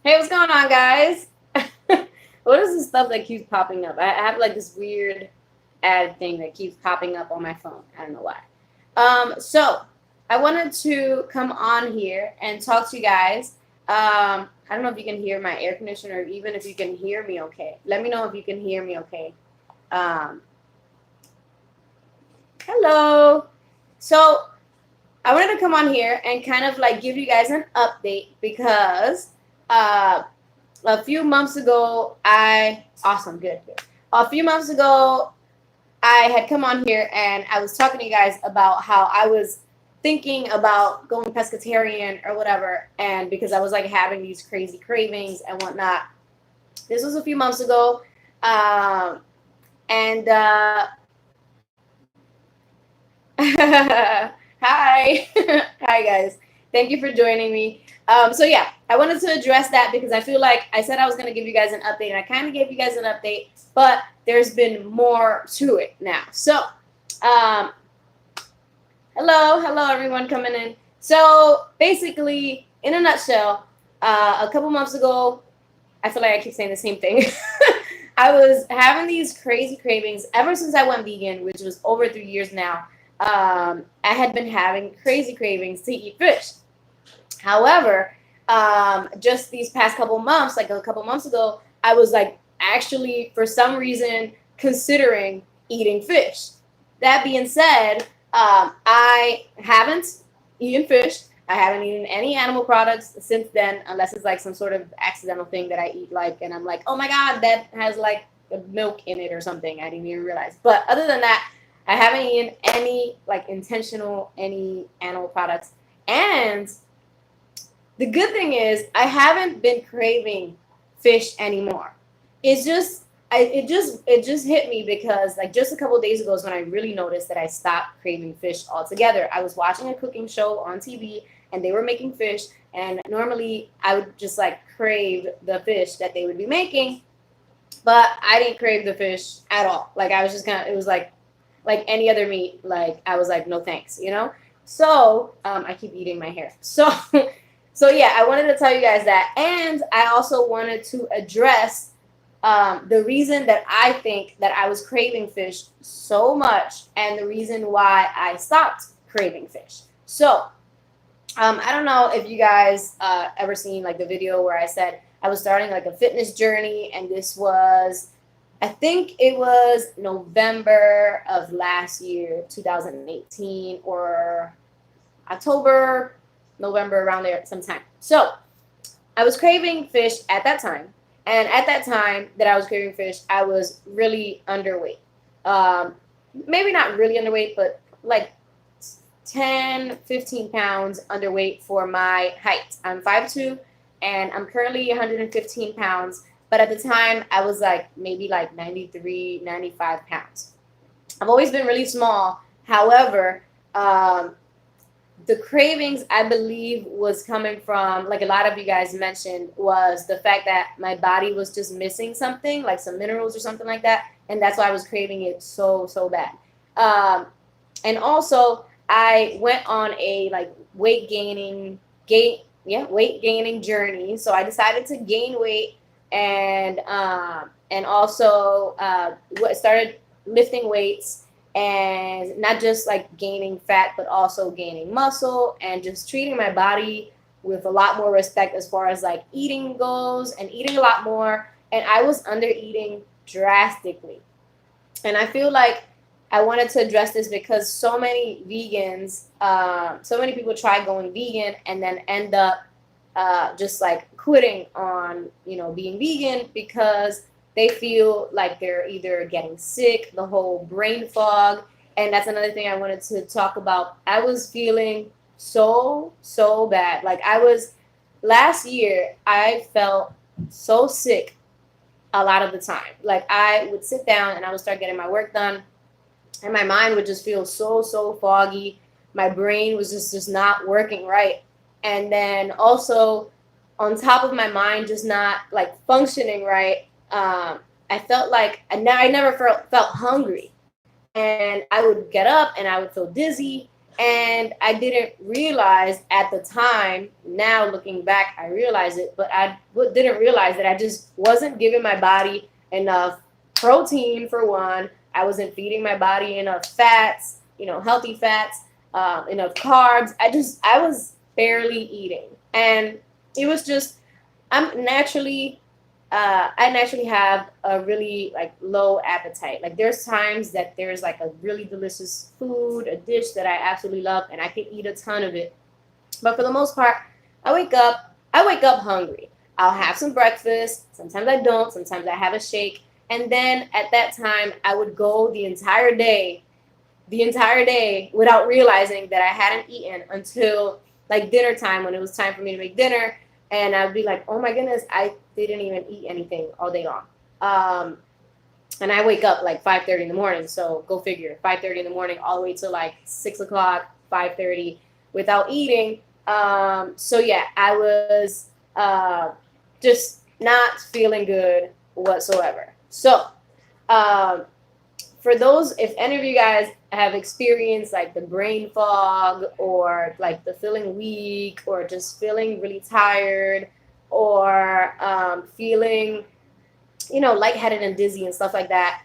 Hey, what's going on, guys? What is this stuff that keeps popping up? I have like this weird ad thing that keeps popping up on my phone. I don't know why. So I wanted to come on here and talk to you guys. I don't know if you can hear my air conditioner, or even if you can hear me okay. Let me know if you can hear me okay. Um, Hello. So I wanted to come on here and kind of like give you guys an update because uh, a few months ago, awesome, good, good. A few months ago, I had come on here and I was talking to you guys about how I was thinking about going pescatarian or whatever, and because I was like having these crazy cravings and whatnot. This was a few months ago, and hi, hi guys. Thank you for joining me. So yeah, I wanted to address that because I feel like I said I was going to give you guys an update, and I kind of gave you guys an update, but there's been more to it now. So, um, hello everyone coming in. So basically, in a nutshell, a couple months ago, I feel like I keep saying the same thing. I was having these crazy cravings ever since I went vegan, which was over 3 years now. I had been having crazy cravings to eat fish. However, just these past couple months, like a couple months ago, I was like actually, for some reason, considering eating fish. That being said, I haven't eaten fish. I haven't eaten any animal products since then, unless it's like some sort of accidental thing that I eat, like, and I'm like, oh my God, that has like milk in it or something. I didn't even realize. But other than that, I haven't eaten any like intentional, any animal products. And the good thing is I haven't been craving fish anymore. It's just it just hit me because like just a couple of days ago is when I really noticed that I stopped craving fish altogether. I was watching a cooking show on TV and they were making fish, and normally I would just like crave the fish that they would be making, but I didn't crave the fish at all. Like I was just kind of, it was like any other meat. Like I was like, no thanks, you know. So I keep eating my hair. So so yeah, I wanted to tell you guys that, and I also wanted to address the reason that I think that I was craving fish so much, and the reason why I stopped craving fish. So I don't know if you guys ever seen like the video where I said I was starting like a fitness journey, and this was, I think it was November of last year, 2018, or October, November, around there sometime. So I was craving fish at that time. And at that time that I was craving fish, I was really underweight. Um, Maybe not really underweight, but like 10, 15 pounds underweight for my height. I'm 5'2", and I'm currently 115 pounds. But at the time, I was like maybe like 93, 95 pounds. I've always been really small. However, the cravings, I believe, was coming from, like a lot of you guys mentioned, was the fact that my body was just missing something, like some minerals or something like that. And that's why I was craving it so bad. And also, I went on a like weight gaining journey. So I decided to gain weight, and also started lifting weights, and not just like gaining fat, but also gaining muscle, and just treating my body with a lot more respect as far as like eating goes, and eating a lot more. And I was under eating drastically. And I feel like I wanted to address this because so many vegans, so many people try going vegan and then end up just like quitting on, being vegan because they feel like they're either getting sick, the whole brain fog. And that's another thing I wanted to talk about. I was feeling so bad. Like last year, I felt so sick a lot of the time. Like I would sit down and I would start getting my work done, and my mind would just feel so foggy. My brain was just not working right. And then also on top of my mind just not like functioning right, I felt like I never felt hungry. And I would get up and I would feel dizzy. And I didn't realize at the time, now looking back, I realize it, but I didn't realize that I just wasn't giving my body enough protein for one. I wasn't feeding my body enough fats, healthy fats, enough carbs. I was barely eating. And it was just, I naturally have a really like low appetite. Like there's times that there's like a really delicious food, a dish that I absolutely love, and I can eat a ton of it. But for the most part, I wake up hungry. I'll have some breakfast. Sometimes I don't. Sometimes I have a shake. And then at that time, I would go the entire day without realizing that I hadn't eaten until like dinner time when it was time for me to make dinner. And I'd be like, oh my goodness, I didn't even eat anything all day long. And I wake up like 5:30 in the morning. So go figure, 5:30 in the morning all the way to like 6 o'clock, 5:30 without eating. So yeah, I was just not feeling good whatsoever. So for those, if any of you guys have experienced like the brain fog or like the feeling weak or just feeling really tired or feeling, lightheaded and dizzy and stuff like that,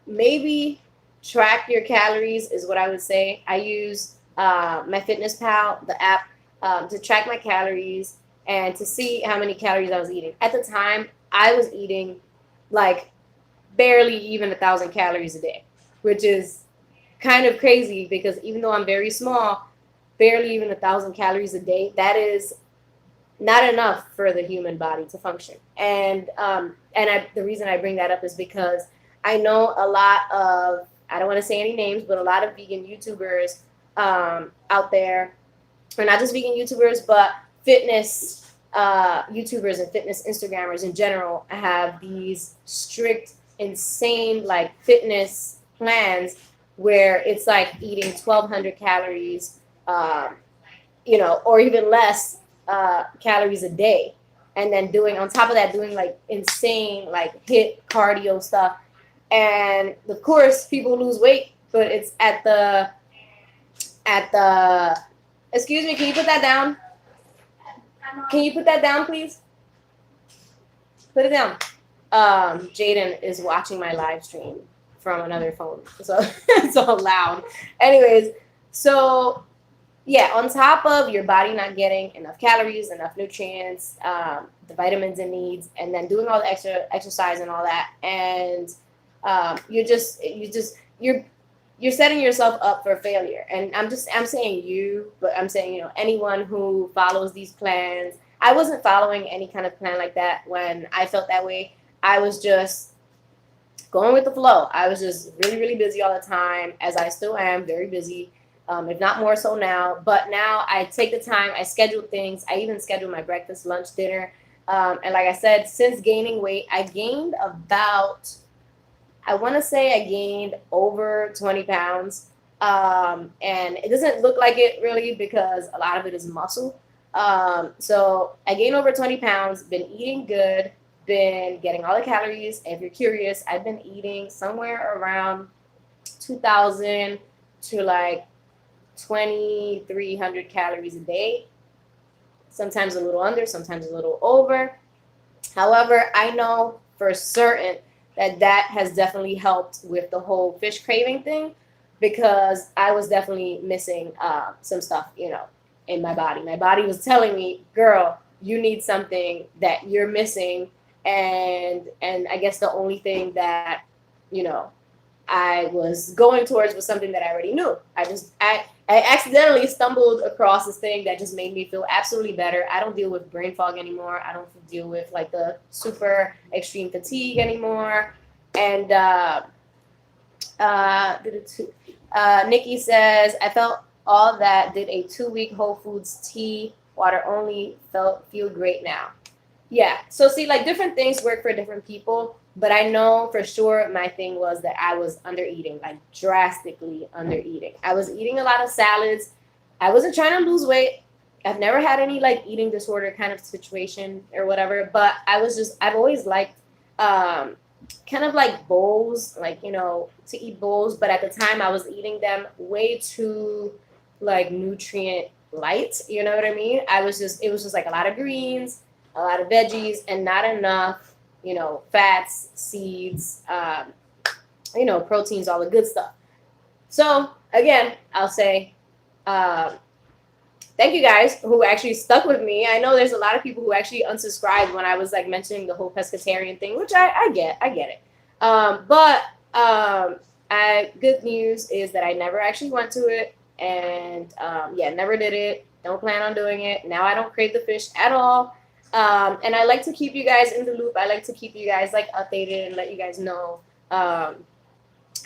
maybe track your calories is what I would say. I use my Fitness Pal, the app, to track my calories and to see how many calories I was eating. At the time, I was eating like barely even 1,000 calories a day, which is kind of crazy because even though I'm very small, barely even 1,000 calories a day, that is not enough for the human body to function. And the reason I bring that up is because I know a lot of, I don't want to say any names, but a lot of vegan YouTubers out there, or not just vegan YouTubers, but fitness YouTubers and fitness Instagrammers in general have these strict, insane like fitness plans where it's like eating 1,200 calories, or even less calories a day, and then doing on top of that doing like insane like HIIT cardio stuff. And of course people lose weight, but it's at the excuse me, can you put that down? Can you put that down, please? Put it down. Jaden is watching my live stream from another phone, so it's all loud. Anyways, so yeah, on top of your body not getting enough calories, enough nutrients, the vitamins it needs, and then doing all the extra exercise and all that, and you're setting yourself up for failure. And I'm saying you, but I'm saying anyone who follows these plans. I wasn't following any kind of plan like that when I felt that way. I was just going with the flow. I was just really, really busy all the time, as I still am, very busy, if not more so now. But now I take the time, I schedule things. I even schedule my breakfast, lunch, dinner. And like I said, since gaining weight, I gained about, I want to say I gained over 20 pounds. And it doesn't look like it really because a lot of it is muscle. So I gained over 20 pounds, been eating good, been getting all the calories. If you're curious, I've been eating somewhere around 2,000 to like 2,300 calories a day. Sometimes a little under, sometimes a little over. However, I know for certain that has definitely helped with the whole fish craving thing, because I was definitely missing some stuff, in my body. My body was telling me, girl, you need something that you're missing. And I guess the only thing that, I was going towards was something that I already knew. I accidentally stumbled across this thing that just made me feel absolutely better. I don't deal with brain fog anymore. I don't deal with like the super extreme fatigue anymore. And Nikki says, I felt all that, did a 2-week Whole Foods tea, water only, feel great now. Yeah. So see, like different things work for different people, but I know for sure my thing was that I was under eating, like drastically under eating. I was eating a lot of salads. I wasn't trying to lose weight. I've never had any like eating disorder kind of situation or whatever, but I've always liked kind of like bowls, like, to eat bowls. But at the time I was eating them way too like nutrient light. You know what I mean? It was just like a lot of greens, a lot of veggies, and not enough, fats, seeds, proteins, all the good stuff. So again, I'll say, um, thank you guys who actually stuck with me. I know there's a lot of people who actually unsubscribed when I was like mentioning the whole pescatarian thing, which I get it. But good news is that I never actually went to it, and never did it. Don't plan on doing it. Now I don't crave the fish at all. And I like to keep you guys in the loop. I like to keep you guys like updated and let you guys know how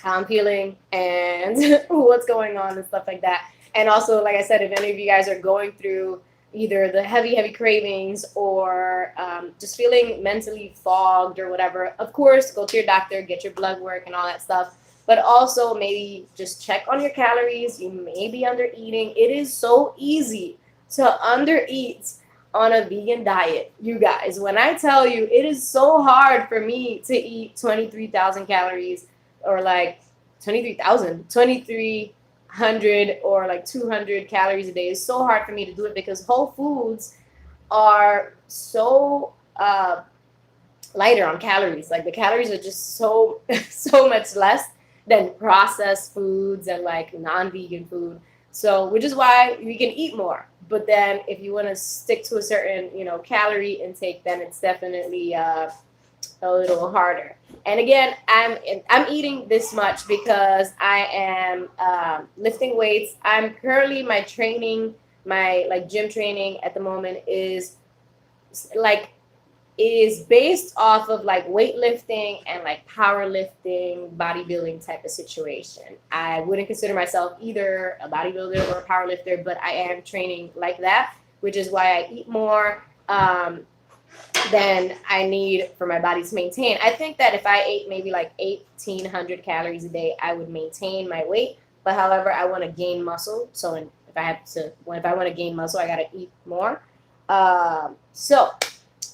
I'm feeling and what's going on and stuff like that. And also, like I said, if any of you guys are going through either the heavy cravings or just feeling mentally fogged or whatever, of course, go to your doctor, get your blood work and all that stuff. But also maybe just check on your calories. You may be under eating. It is so easy to undereat on a vegan diet, you guys. When I tell you, it is so hard for me to eat 23,000 calories or like 2,300 or like 200 calories a day. It's so hard for me to do it because whole foods are so lighter on calories. Like the calories are just so much less than processed foods and like non-vegan food. So, which is why we can eat more. But then if you want to stick to a certain, calorie intake, then it's definitely a little harder. And again, I'm eating this much because I am lifting weights. I'm currently my gym training at the moment is based off of like weightlifting and like powerlifting, bodybuilding type of situation. I wouldn't consider myself either a bodybuilder or a powerlifter, but I am training like that, which is why I eat more than I need for my body to maintain. I think that if I ate maybe like 1,800 calories a day, I would maintain my weight. But however, I want to gain muscle. So if I want to gain muscle, I got to eat more. The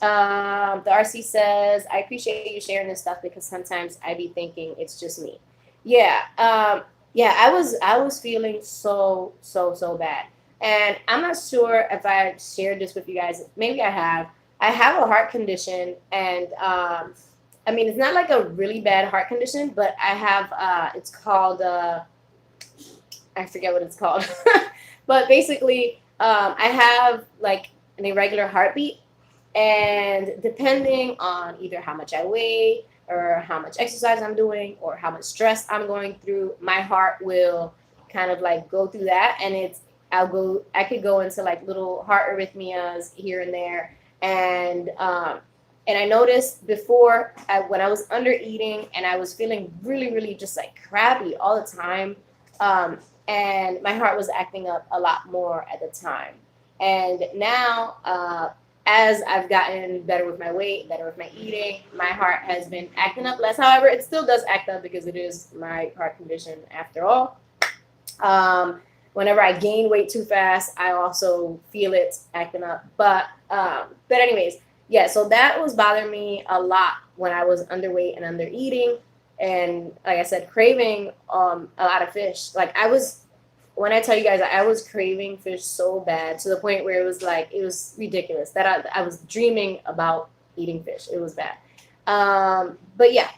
RC says, I appreciate you sharing this stuff because sometimes I be thinking it's just me. Yeah. I was feeling so bad. And I'm not sure if I shared this with you guys. Maybe I have. I have a heart condition, and it's not like a really bad heart condition, but I have, it's called, I forget what it's called. But basically, I have like an irregular heartbeat. And depending on either how much I weigh or how much exercise I'm doing or how much stress I'm going through, my heart will kind of like go through that. And I could go into like little heart arrhythmias here and there. And I noticed before when I was under eating and I was feeling really, really just like crappy all the time. And my heart was acting up a lot more at the time. And now, as I've gotten better with my weight, better with my eating, my heart has been acting up less. However, it still does act up because it is my heart condition after all. Whenever I gain weight too fast, I also feel it acting up. But anyways, yeah, so that was bothering me a lot when I was underweight and under eating. And like I said, craving a lot of fish. Like when I tell you guys, I was craving fish so bad to the point where it was ridiculous that I was dreaming about eating fish. It was bad. But yeah,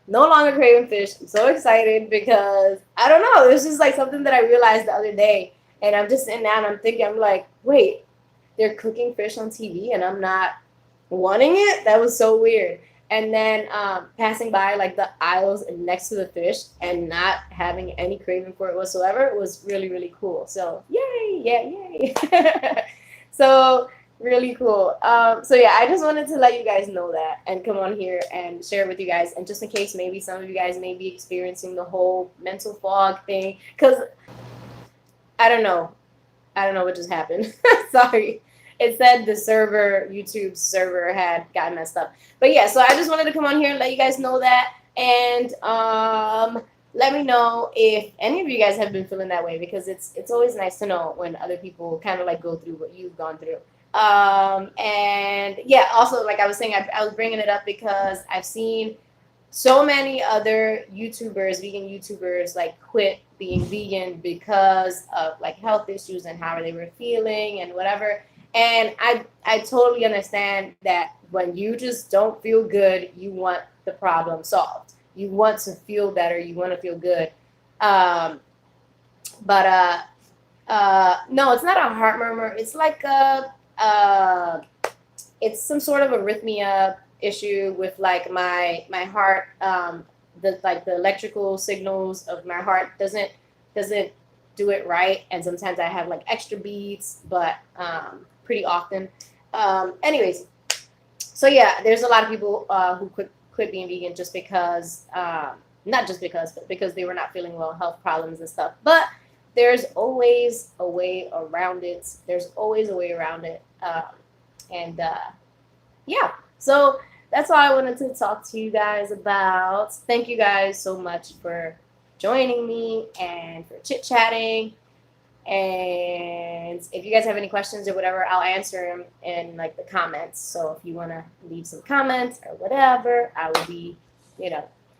no longer craving fish. I'm so excited because I don't know. It was just like something that I realized the other day, and I'm just sitting down and I'm thinking, I'm like, wait, they're cooking fish on TV and I'm not wanting it? That was so weird. And then passing by like the aisles next to the fish and not having any craving for it whatsoever was really, really cool. So yay. So really cool. I just wanted to let you guys know that and come on here and share it with you guys. And just in case maybe some of you guys may be experiencing the whole mental fog thing, because I don't know what just happened. Sorry. It said the YouTube server had gotten messed up. But yeah, so I just wanted to come on here and let you guys know that. And let me know if any of you guys have been feeling that way, because it's always nice to know when other people kind of like go through what you've gone through. And yeah, also, like I was saying, I was bringing it up because I've seen so many other YouTubers, vegan YouTubers, like quit being vegan because of like health issues and how they were feeling and whatever. And I totally understand that when you just don't feel good, you want the problem solved. You want to feel better. You want to feel good. Um, but no, it's not a heart murmur. It's like it's some sort of arrhythmia issue with like my heart. The electrical signals of my heart doesn't do it right, and sometimes I have like extra beats, but pretty often. Anyways, so yeah, there's a lot of people who quit being vegan just because, not just because, but because they were not feeling well, health problems and stuff. But there's always a way around it. There's always a way around it. And yeah, so that's all I wanted to talk to you guys about. Thank you guys so much for joining me and for chit chatting. And if you guys have any questions or whatever, I'll answer them in like the comments. So if you want to leave some comments or whatever, I will be,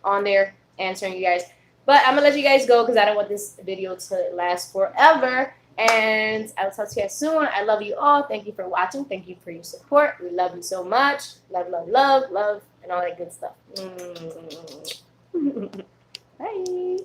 on there answering you guys. But I'm gonna let you guys go because I don't want this video to last forever. And I'll talk to you guys soon. I love you all. Thank you for watching. Thank you for your support. We love you so much. Love, love, love, love, and all that good stuff. Bye.